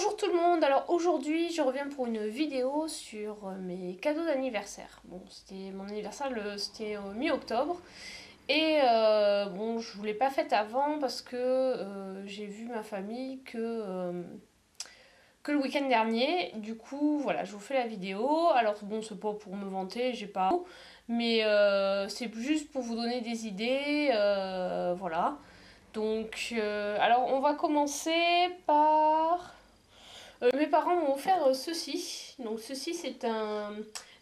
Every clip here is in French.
Bonjour tout le monde, alors aujourd'hui je reviens pour une vidéo sur mes cadeaux d'anniversaire. Bon, c'était mon anniversaire, c'était au mi-octobre. Et bon, je ne l'ai pas faite avant parce que j'ai vu ma famille que le week-end dernier. Du coup, voilà, je vous fais la vidéo. Alors bon, c'est pas pour me vanter, j'ai pas... Mais c'est juste pour vous donner des idées, voilà. Donc, alors on va commencer par... mes parents m'ont offert ceci. Donc ceci c'est un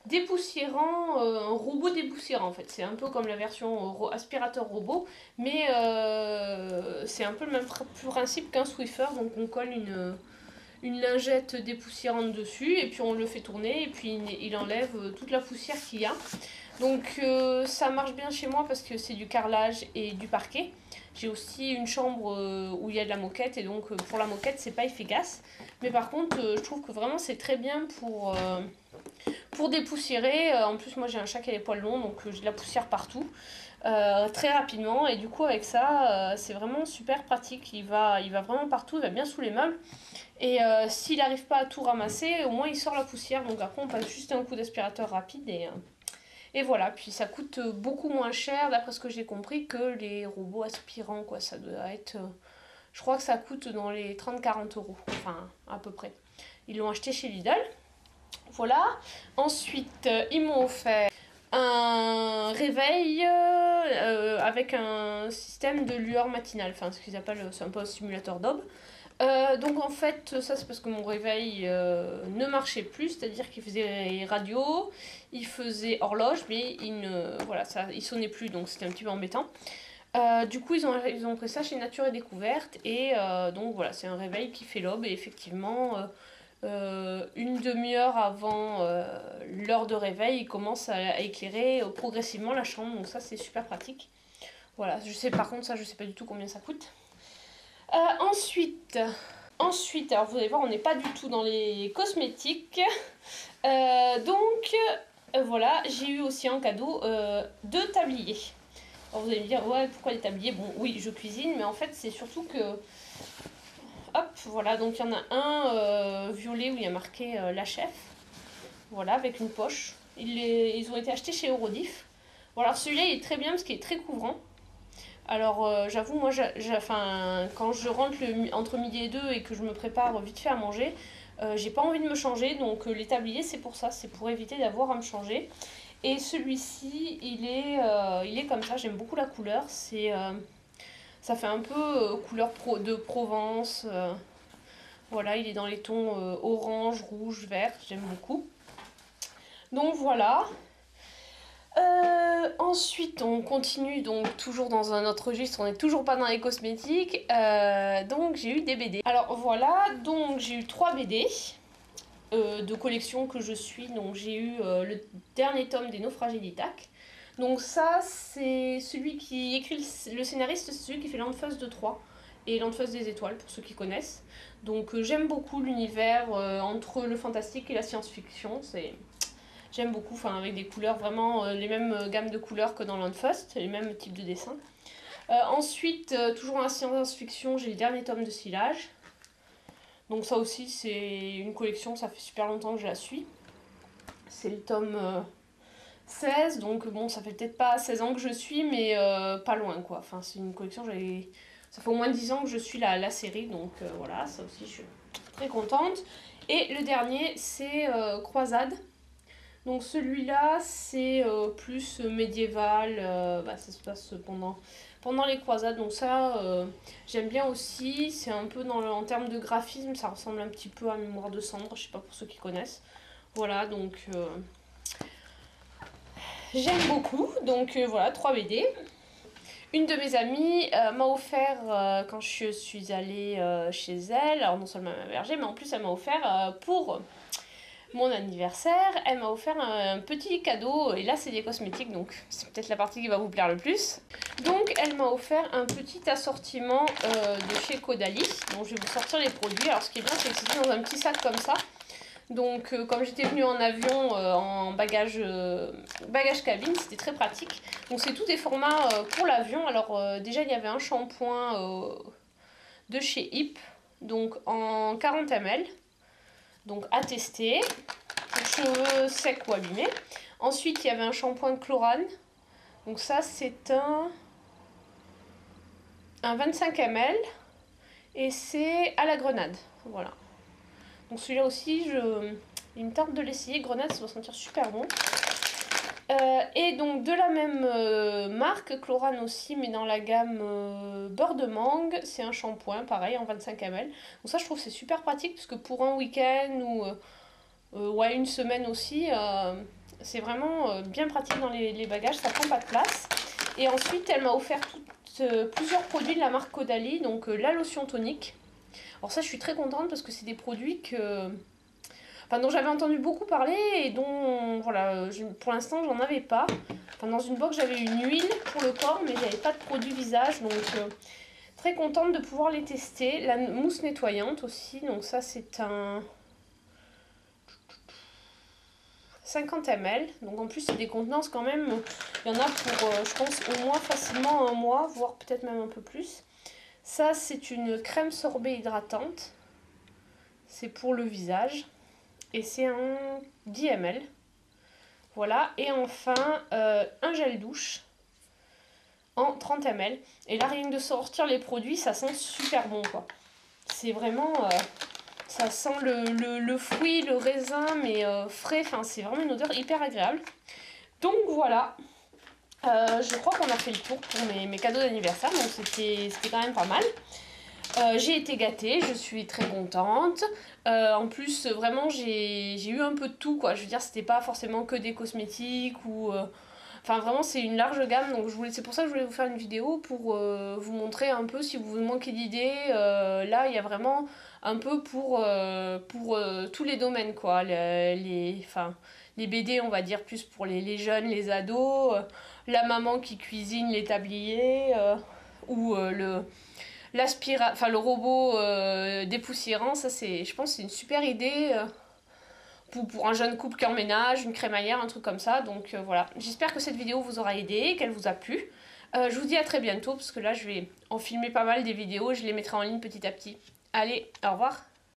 dépoussiérant, un robot dépoussiérant en fait. C'est un peu comme la version aspirateur robot, mais c'est un peu le même principe qu'un Swiffer. Donc on colle une lingette dépoussiérante dessus et puis on le fait tourner et puis il enlève toute la poussière qu'il y a. Donc ça marche bien chez moi parce que c'est du carrelage et du parquet. J'ai aussi une chambre où il y a de la moquette et donc pour la moquette c'est pas efficace. Mais par contre je trouve que vraiment c'est très bien pour dépoussiérer. En plus moi j'ai un chat qui a les poils longs donc j'ai de la poussière partout très rapidement. Et du coup avec ça c'est vraiment super pratique. Il va vraiment partout, il va bien sous les meubles. Et s'il n'arrive pas à tout ramasser, au moins il sort la poussière. Donc après on passe juste un coup d'aspirateur rapide et voilà, puis ça coûte beaucoup moins cher d'après ce que j'ai compris que les robots aspirants, quoi. Ça doit être... je crois que ça coûte dans les 30-40 euros, enfin à peu près. Ils l'ont acheté chez Lidl. Voilà. Ensuite, ils m'ont offert un réveil avec un système de lueur matinale, enfin ce qu'ils appellent, c'est un peu un simulateur d'aube. Donc en fait ça c'est parce que mon réveil ne marchait plus, c'est-à-dire qu'il faisait radio, il faisait horloge mais il sonnait plus, donc c'était un petit peu embêtant. Du coup ils ont pris ça chez Nature et Découverte et donc voilà, c'est un réveil qui fait l'aube et effectivement une demi-heure avant l'heure de réveil il commence à éclairer progressivement la chambre, donc ça c'est super pratique. Voilà, par contre ça je sais pas du tout combien ça coûte. Ensuite, alors vous allez voir, on n'est pas du tout dans les cosmétiques. Voilà, j'ai eu aussi en cadeau deux tabliers. Alors vous allez me dire, ouais, pourquoi des tabliers? Bon, oui, je cuisine, mais en fait, c'est surtout que... Hop, voilà, donc il y en a un violet où il y a marqué la chef. Voilà, avec une poche. Ils ont été achetés chez Eurodif. Voilà, celui-là, il est très bien parce qu'il est très couvrant. Alors j'avoue, moi, quand je rentre entre midi et deux et que je me prépare vite fait à manger, j'ai pas envie de me changer, donc les tabliers c'est pour ça, c'est pour éviter d'avoir à me changer. Et celui-ci, il est comme ça, j'aime beaucoup la couleur, ça fait un peu couleur de Provence, voilà, il est dans les tons orange, rouge, vert, j'aime beaucoup. Donc voilà. Ensuite, on continue donc toujours dans un autre registre, on n'est toujours pas dans les cosmétiques. Donc j'ai eu des BD. Alors voilà, donc j'ai eu 3 BD de collection que je suis. Donc j'ai eu le dernier tome des Naufragés d'Ithaque. Donc ça, c'est celui qui écrit le scénariste, c'est celui qui fait l'Anfeuse de Troie et l'Anfeuse des Étoiles, pour ceux qui connaissent. Donc j'aime beaucoup l'univers entre le fantastique et la science-fiction. J'aime beaucoup, enfin avec des couleurs vraiment les mêmes gammes de couleurs que dans l'Unfust, les mêmes types de dessins. Ensuite, toujours en science-fiction, j'ai le dernier tome de Silage. Donc ça aussi c'est une collection, ça fait super longtemps que je la suis. C'est le tome 16, donc bon ça fait peut-être pas 16 ans que je suis, mais pas loin quoi. Enfin c'est une collection, ça fait au moins 10 ans que je suis la série, donc voilà, ça aussi je suis très contente. Et le dernier c'est Croisade. Donc celui-là, c'est plus médiéval, ça se passe pendant les croisades, donc ça, j'aime bien aussi. C'est un peu en termes de graphisme, ça ressemble un petit peu à Mémoire de cendre, je sais pas pour ceux qui connaissent. Voilà, donc j'aime beaucoup, donc voilà, 3 BD. Une de mes amies m'a offert, quand je suis allée chez elle, alors non seulement elle m'a hébergée, mais en plus elle m'a offert pour... mon anniversaire, elle m'a offert un petit cadeau, et là c'est des cosmétiques, donc c'est peut-être la partie qui va vous plaire le plus. Donc elle m'a offert un petit assortiment de chez Caudalie, donc je vais vous sortir les produits. Alors ce qui est bien, c'est que c'était dans un petit sac comme ça. Donc comme j'étais venue en avion en bagage cabine, c'était très pratique. Donc c'est tous des formats pour l'avion. Alors déjà il y avait un shampoing de chez Hip, donc en 40 ml. Donc à tester pour cheveux secs ou abîmés. Ensuite, il y avait un shampoing Chlorane. Donc ça, c'est un 25 ml. Et c'est à la grenade. Voilà. Donc celui-là aussi, il me tarde de l'essayer. Grenade, ça doit sentir super bon. Et donc de la même marque, Chlorane aussi, mais dans la gamme beurre de mangue. C'est un shampoing, pareil, en 25 ml. Donc ça, je trouve que c'est super pratique, parce que pour un week-end ou ouais, une semaine aussi, c'est vraiment bien pratique dans les bagages, ça prend pas de place. Et ensuite, elle m'a offert plusieurs produits de la marque Caudalie, donc la lotion tonique. Alors ça, je suis très contente parce que c'est des produits dont j'avais entendu beaucoup parler et dont, voilà, pour l'instant, j'en avais pas. Enfin, dans une box, j'avais une huile pour le corps, mais j'avais pas de produit visage, donc très contente de pouvoir les tester. La mousse nettoyante aussi, donc ça, c'est un 50 ml. Donc en plus, c'est des contenances quand même. Il y en a pour, je pense, au moins facilement un mois, voire peut-être même un peu plus. Ça, c'est une crème sorbet hydratante. C'est pour le visage. Et c'est un 10 ml. Voilà. Et enfin, un gel douche en 30 ml. Et là, rien que de sortir les produits, ça sent super bon, quoi. C'est vraiment... ça sent le fruit, le raisin, mais frais. Enfin, c'est vraiment une odeur hyper agréable. Donc voilà. Je crois qu'on a fait le tour pour mes cadeaux d'anniversaire. Donc c'était quand même pas mal. J'ai été gâtée, je suis très contente. En plus, vraiment, j'ai eu un peu de tout, quoi. Je veux dire, c'était pas forcément que des cosmétiques ou... Enfin, vraiment, c'est une large gamme. Donc c'est pour ça que je voulais vous faire une vidéo pour vous montrer un peu si vous manquez d'idées. Là, il y a vraiment un peu pour tous les domaines, quoi. Les BD, on va dire, plus pour les jeunes, les ados. La maman qui cuisine les tabliers. Ou le robot dépoussiérant, ça c'est, je pense, c'est une super idée pour un jeune couple qui emménage, une crémaillère, un truc comme ça. Donc voilà, j'espère que cette vidéo vous aura aidé, qu'elle vous a plu. Je vous dis à très bientôt, parce que là je vais en filmer pas mal des vidéos, je les mettrai en ligne petit à petit. Allez, au revoir.